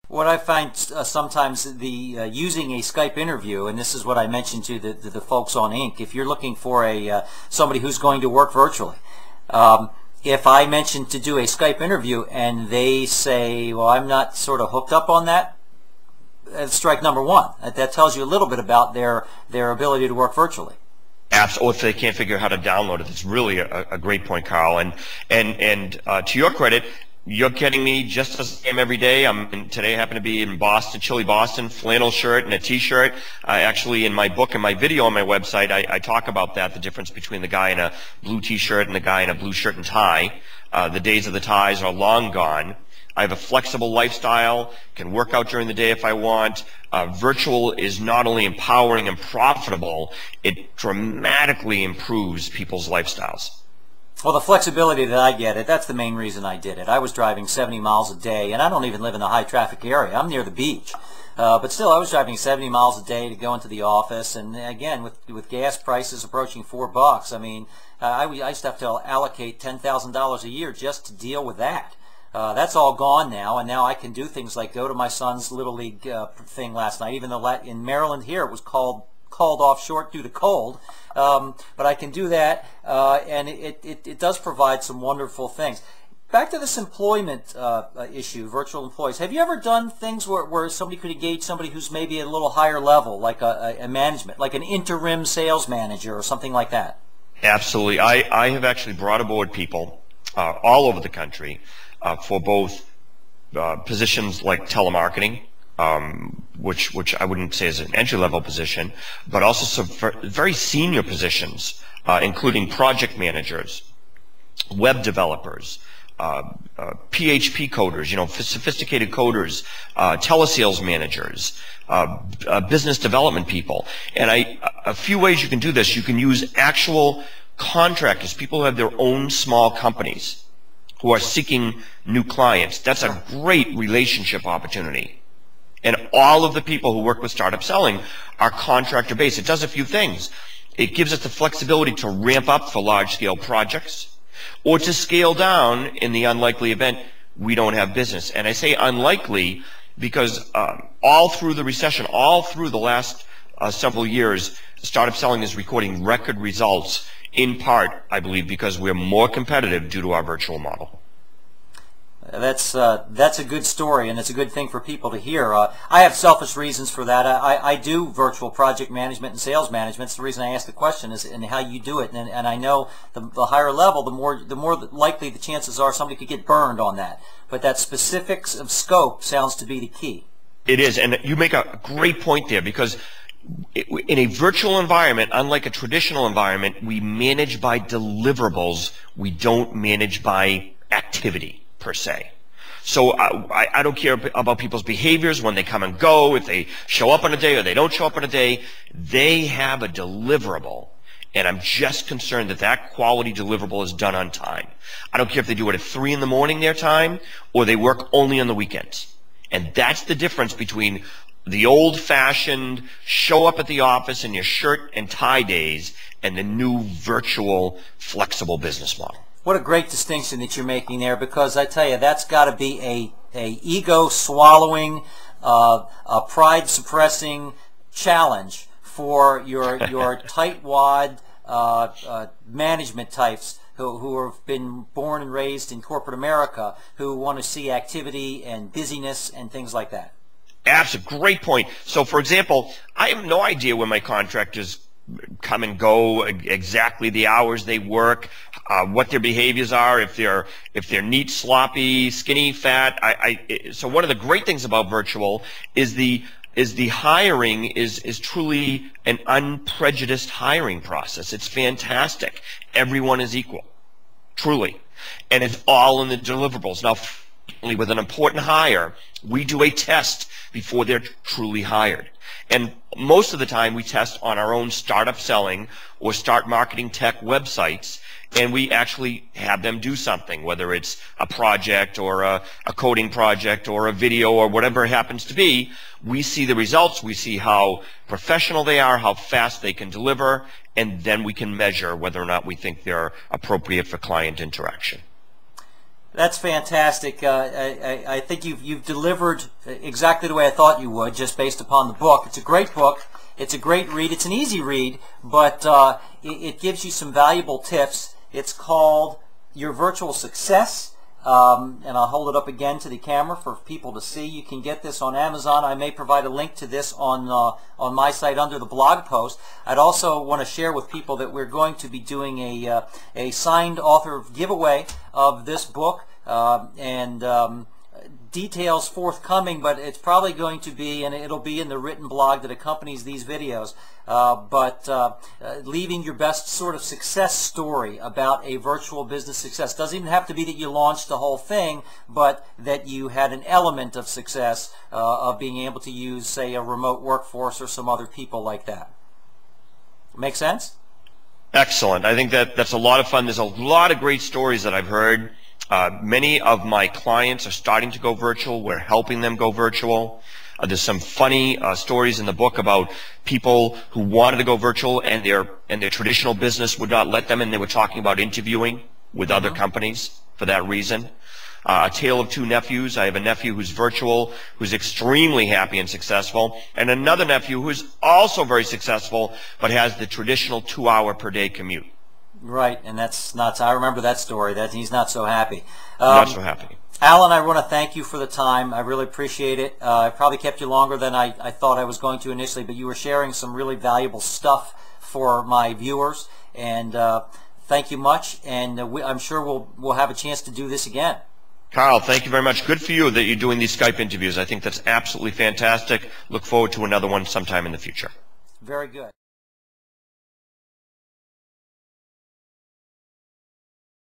What I find sometimes the using a Skype interview, and this is what I mentioned to the folks on Inc. If you're looking for a somebody who's going to work virtually, if I mention to do a Skype interview and they say, "Well, I'm not sort of hooked up on that," that's strike number one. That tells you a little bit about their ability to work virtually. Apps, or if they can't figure out how to download it. It's really a great point, Carl. And to your credit, you're getting me just as I am every day. Today I happen to be in Boston, chilly Boston, flannel shirt and a t-shirt. Actually, in my book and my video on my website, I talk about that, the difference between the guy in a blue t-shirt and the guy in a blue shirt and tie. The days of the ties are long gone. I have a flexible lifestyle, can work out during the day if I want. Virtual is not only empowering and profitable, it dramatically improves people's lifestyles. Well, the flexibility that I get it, that's the main reason I did it. I was driving 70 miles a day, and I don't even live in a high traffic area. I'm near the beach. But still, I was driving 70 miles a day to go into the office, and again, with gas prices approaching $4, I mean, I used to have to allocate $10,000 a year just to deal with that. That's all gone now, and now I can do things like go to my son's Little League thing last night, even though in Maryland here it was called off short due to cold. But I can do that, and it does provide some wonderful things. Back to this employment issue, virtual employees. Have you ever done things where somebody could engage somebody who's maybe at a little higher level, like a management, like an interim sales manager or something like that? Absolutely. I have actually brought aboard people all over the country for both positions like telemarketing, which I wouldn't say is an entry-level position, but also some very senior positions, including project managers, web developers, PHP coders, sophisticated coders, telesales managers, business development people. And a few ways you can do this. You can use actual contractors, people who have their own small companies, who are seeking new clients. That's a great relationship opportunity. And all of the people who work with startup selling are contractor based. It does a few things. It gives us the flexibility to ramp up for large scale projects or to scale down in the unlikely event we don't have business. And I say unlikely because all through the recession, all through the last several years, startup selling is recording record results, in part, I believe, because we're more competitive due to our virtual model. That's a good story, and it's a good thing for people to hear. I have selfish reasons for that. I do virtual project management and sales management. It's the reason I asked the question is and how you do it. And I know the higher level, the more likely the chances are somebody could get burned on that. But that specifics of scope sounds to be the key. It is, and you make a great point there because in a virtual environment, unlike a traditional environment, we manage by deliverables. We don't manage by activity per se. So I don't care about people's behaviors when they come and go, if they show up on a day or they don't show up on a day. They have a deliverable, and I'm just concerned that that quality deliverable is done on time. I don't care if they do it at 3 in the morning their time or they work only on the weekends. And that's the difference between the old-fashioned show up at the office in your shirt and tie days and the new virtual flexible business model. What a great distinction that you're making there, because I tell you, that's got to be a ego-swallowing, a pride-suppressing challenge for your tightwad management types who have been born and raised in corporate America, who want to see activity and busyness and things like that. Absolutely, great point. So, for example, I have no idea when my contractors come and go, exactly the hours they work, what their behaviors are, if they're neat, sloppy, skinny, fat. So one of the great things about virtual is the hiring is truly an unprejudiced hiring process. It's fantastic. Everyone is equal, truly, and it's all in the deliverables. Now, with an important hire, we do a test before they're truly hired. And most of the time we test on our own startup selling or start marketing tech websites, and we actually have them do something, whether it's a project or a coding project or a video or whatever it happens to be. We see the results, we see how professional they are, how fast they can deliver, and then we can measure whether or not we think they're appropriate for client interaction. That's fantastic. I think you've delivered exactly the way I thought you would, just based upon the book. It's a great book. It's a great read. It's an easy read, but it gives you some valuable tips. It's called Your Virtual Success. And I'll hold it up again to the camera for people to see. You can get this on Amazon. I may provide a link to this on my site under the blog post. I'd also want to share with people that we're going to be doing a signed author giveaway of this book, and details forthcoming, but it's probably going to be, and it'll be in the written blog that accompanies these videos, leaving your best sort of success story about a virtual business success. Doesn't even have to be that you launched the whole thing, but that you had an element of success of being able to use, say, a remote workforce or some other people like that. Make sense? Excellent. I think that's a lot of fun. There's a lot of great stories that I've heard. Many of my clients are starting to go virtual. We're helping them go virtual. There's some funny stories in the book about people who wanted to go virtual and their traditional business would not let them, and they were talking about interviewing with other companies for that reason. A tale of two nephews. I have a nephew who's virtual, who's extremely happy and successful, and another nephew who's also very successful but has the traditional 2-hour per day commute. Right, and that's not. I remember that story. That he's not so happy. Not so happy. Alan, I want to thank you for the time. I really appreciate it. I probably kept you longer than I thought I was going to initially, but you were sharing some really valuable stuff for my viewers, and thank you much. And I'm sure we'll have a chance to do this again. Carl, thank you very much. Good for you that you're doing these Skype interviews. I think that's absolutely fantastic. Look forward to another one sometime in the future. Very good.